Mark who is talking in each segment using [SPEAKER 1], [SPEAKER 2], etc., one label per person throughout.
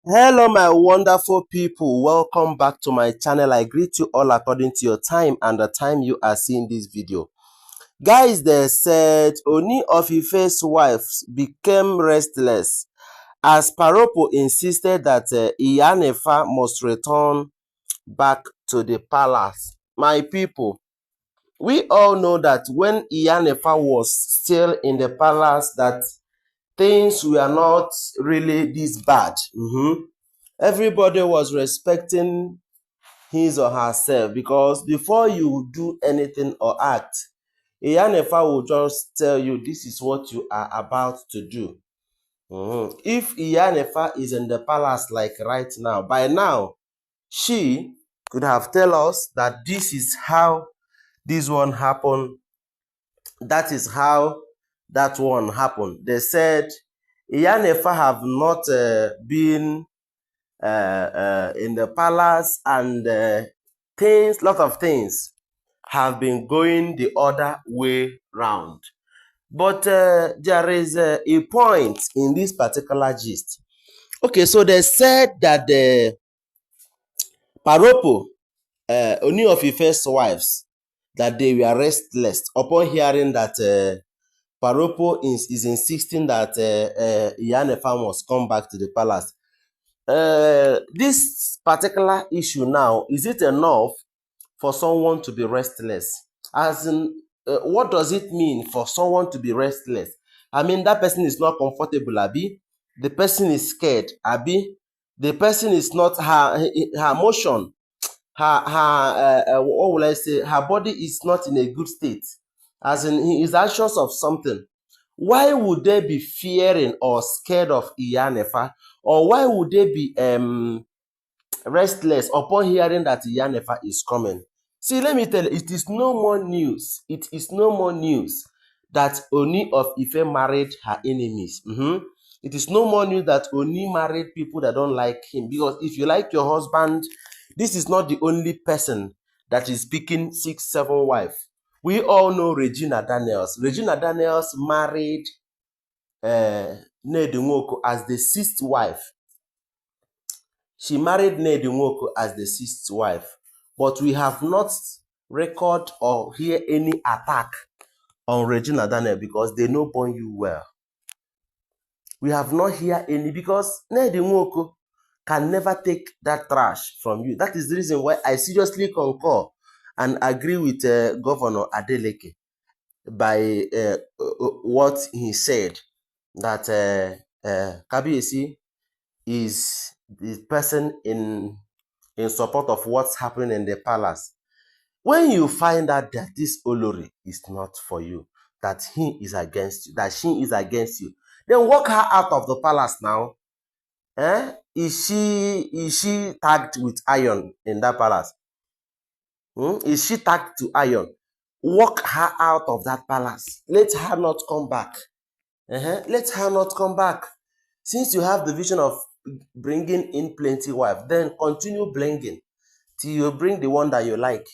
[SPEAKER 1] Hello, my wonderful people. Welcome back to my channel. I greet you all according to your time and the time you are seeing this video. Guys, they said Ooni of Ife's wives became restless as Ropo insisted that Iyanifa must return back to the palace. My people, we all know that when Iyanifa was still in the palace, that things were not really this bad. Everybody was respecting his or herself, because before you do anything or act, Iyanefa will just tell you this is what you are about to do. If Iyanefa is in the palace like right now, by now, she could have tell us that this is how this one happened, that is how that one happened. They said Iyanefa have not been in the palace, and lot of things have been going the other way round. But there is a point in this particular gist. Okay, so they said that the Ropo, Ooni of Ife's wives, that they were restless upon hearing that Ropo is insisting that Iyanefa must come back to the palace. This particular issue now, is it enough for someone to be restless? As in, what does it mean for someone to be restless? I mean, that person is not comfortable, Abi. The person is scared, Abi. The person is not, her emotion, what will I say? Her body is not in a good state. As in, he is anxious of something. Why would they be fearing or scared of Iyanefa? Or why would they be restless upon hearing that Iyanifa is coming? See, let me tell you, it is no more news. It is no more news that Ooni of Ife married her enemies. It is no more news that Ooni married people that don't like him. Because if you like your husband, this is not the only person that is picking 6, 7 wives. We all know Regina Daniels. Regina Daniels married Nnedi Nwoko as the 6th wife. She married Nnedi Nwoko as the 6th wife. But we have not record or hear any attack on Regina Daniel, because they know born you well. We have not hear any, because Nnedi Nwoko can never take that trash from you. That is the reason why I seriously concur and agree with Governor Adeleke by what he said, that Kabiyesi is the person in support of what's happening in the palace. When you find out that this Olori is not for you, that he is against you, that she is against you, then walk her out of the palace now. Is she tagged with iron in that palace? Is she tagged to iron? Walk her out of that palace. Let her not come back. Let her not come back. Since you have the vision of bringing in plenty wife, then continue bringing till you bring the one that you like,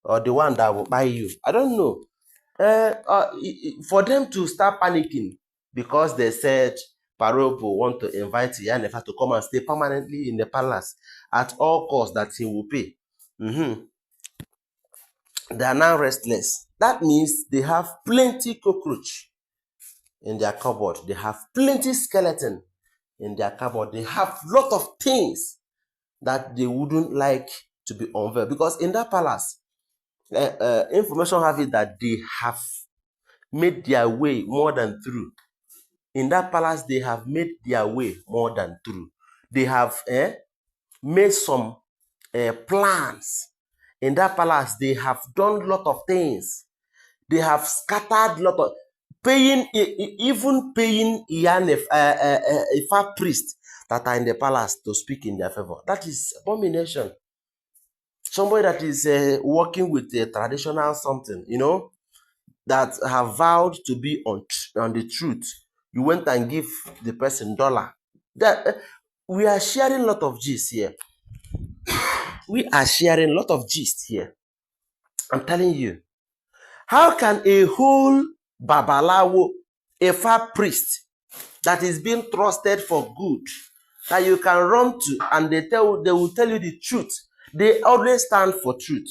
[SPEAKER 1] or the one that will buy you. I don't know. For them to start panicking because they said Parobo want to invite Iyanifa to come and stay permanently in the palace at all costs, that he will pay. They are now restless. That means they have plenty cockroach in their cupboard. They have plenty skeleton in their cupboard. They have lot of things that they wouldn't like to be unveiled, because in that palace, information have it that they have made their way more than through. In that palace, they have made their way more than through. They have made some plans. In that palace, they have done a lot of things. They have scattered a lot of even paying Ifa priests that are in the palace to speak in their favor. That is abomination. Somebody that is working with a traditional something, that have vowed to be on the truth. You went and give the person $1. That we are sharing a lot of gist here. We are sharing a lot of gist here. I'm telling you. How can a whole babalawo, a far priest that is being trusted for good, that you can run to, and they will tell you the truth. They always stand for truth.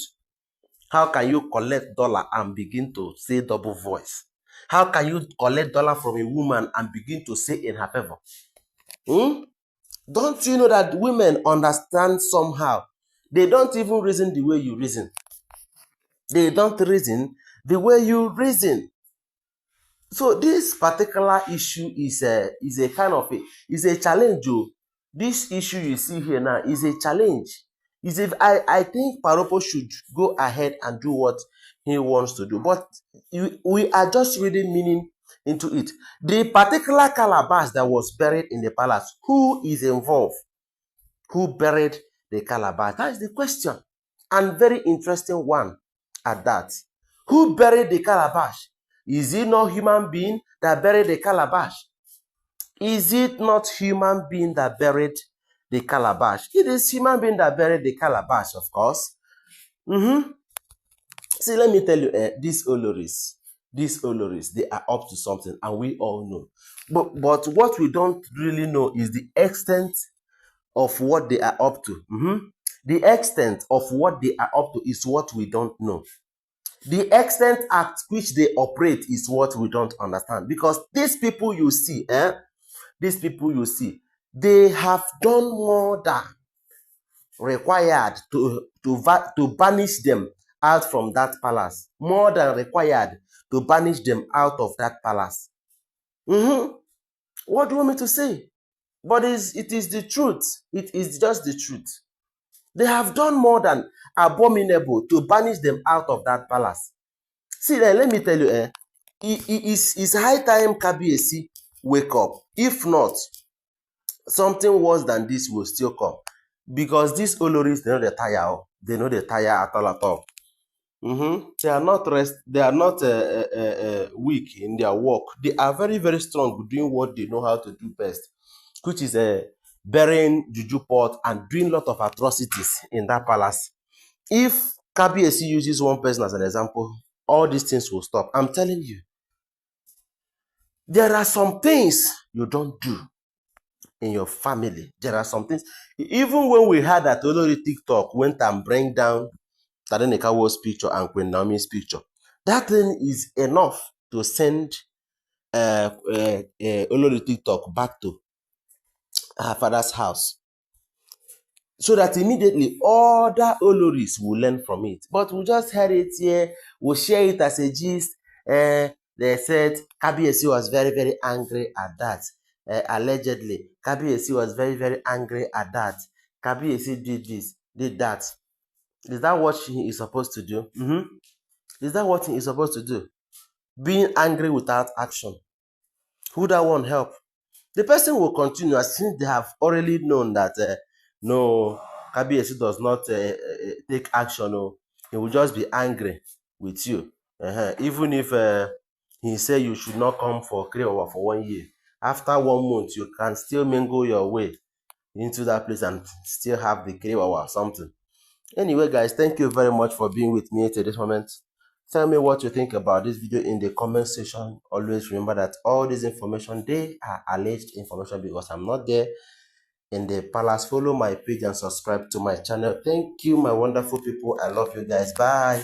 [SPEAKER 1] How can you collect dollar and begin to say double voice? How can you collect dollar from a woman and begin to say in her favor? Don't you know that women understand somehow? They don't even reason the way you reason. They don't reason the way you reason. So this particular issue is a kind of a challenge. This issue you see here now is a challenge. I think Ropo should go ahead and do what he wants to do, but we are just reading meaning into it. The particular calabash that was buried in the palace, who is involved? Who buried the calabash? That is the question, and very interesting one at that. Who buried the calabash? Is it not human being that buried the calabash? Is it not human being that buried the calabash? It is human being that buried the calabash, of course. See, let me tell you, these Olories, they are up to something, and we all know. But what we don't really know is the extent of what they are up to. The extent of what they are up to is what we don't know. The extent at which they operate is what we don't understand. Because these people you see, they have done more than required to banish them out from that palace. More than required to banish them out of that palace. What do you want me to say? But it is the truth. It is just the truth. They have done more than abominable to banish them out of that palace. See, let me tell you, it's high time Kabiyesi wake up. If not, something worse than this will still come. Because these Olories, they know they tire. They know they tire at all. They are not weak in their work. They are very, very strong doing what they know how to do best, which is burying juju pot and doing a lot of atrocities in that palace. If Kabiyesi uses one person as an example, all these things will stop. I'm telling you. There are some things you don't do in your family. There are some things. Even when we had that Olori TikTok went and bring down Tadenikawo's picture and QueenNaomi's picture, that thing is enough to send Olori TikTok back to her father's house, so that immediately other Oloris will learn from it. But we just heard it here, we'll share it as a gist. They said Kabiyesi was very, very angry at that. Allegedly, Kabiyesi was very, very angry at that. Kabiyesi did this, did that. Is that what he is supposed to do? Is that what he is supposed to do? Being angry without action. Would that one help? The person will continue, since they have already known that no, Kabiyesi does not take action. He will just be angry with you. Even if he say you should not come for Kreowa for 1 year, after 1 month you can still mingle your way into that place and still have the Kreowa or something. Anyway, guys, thank you very much for being with me to this moment. Tell me what you think about this video in the comment section. Always remember that all this information, they are alleged information because I'm not there in the palace. Follow my page and subscribe to my channel. Thank you, my wonderful people. I love you guys. Bye.